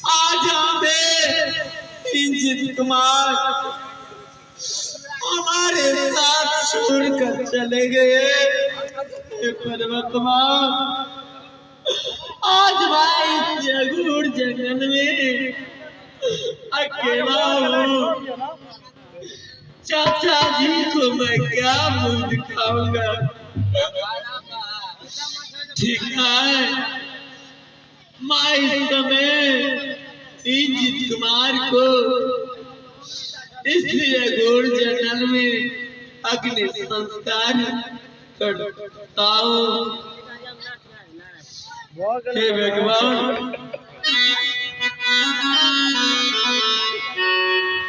आज हमें इंजित कुमार हमारे साथ छोड़कर चले गए। पर्वतमा आज भाई जगूर जंगल में अकेला हूँ। चाचा जी को मैं क्या मुंह दिखाऊंगा? ठीक है, मैं इस समय इंजित कुमार को इसलिए घोर जंगल में अग्नि संस्कार करता हूँ। हे भगवान,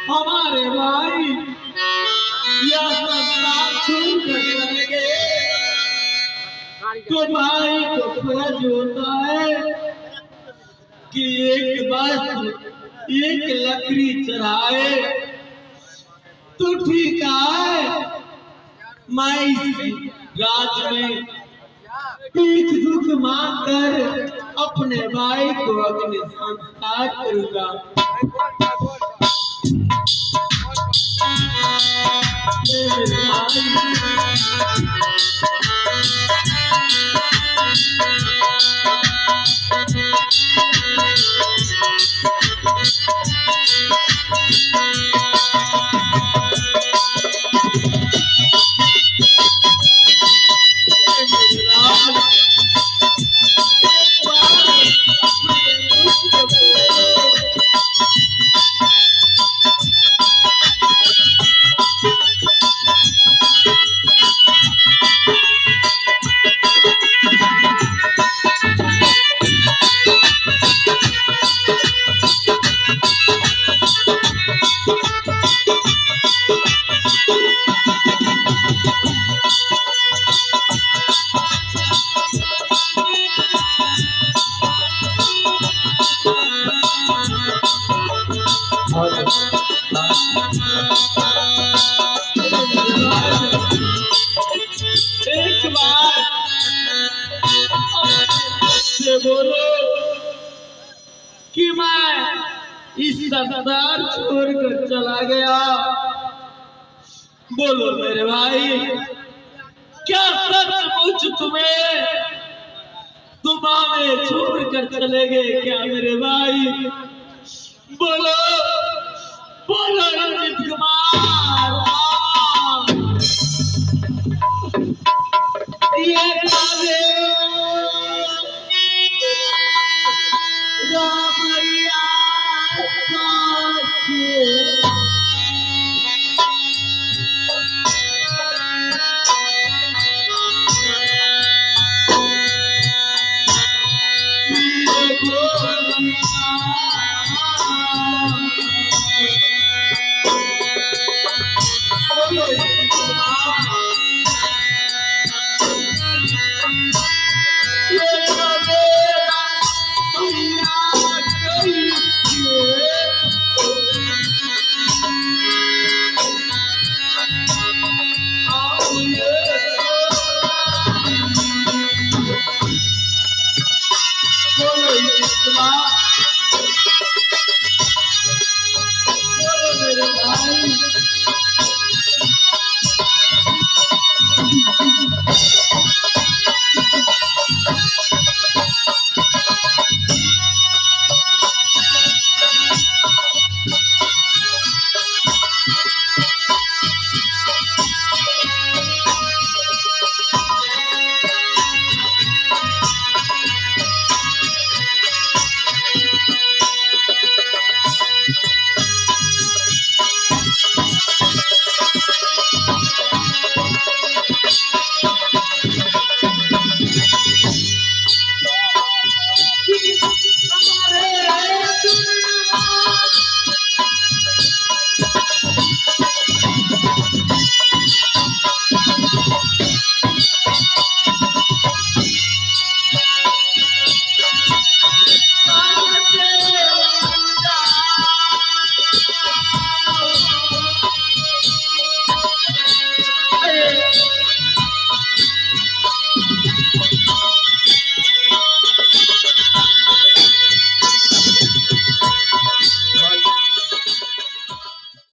हमारे भाई यह संस्कार छोड़कर चले गए तो भाई को फर्ज होता है कि एक बस एक लकड़ी चढ़ाए। तो ठीक है, मैं इस राज में पीठ दुख मांग कर अपने भाई को अग्नि संस्कार करूंगा। एक बार से बोलो कि मैं इस संसार छोड़कर चला गया। बोलो मेरे भाई, क्या सचमुच तुम्हें तुम हमें छोड़कर चले गए क्या मेरे भाई?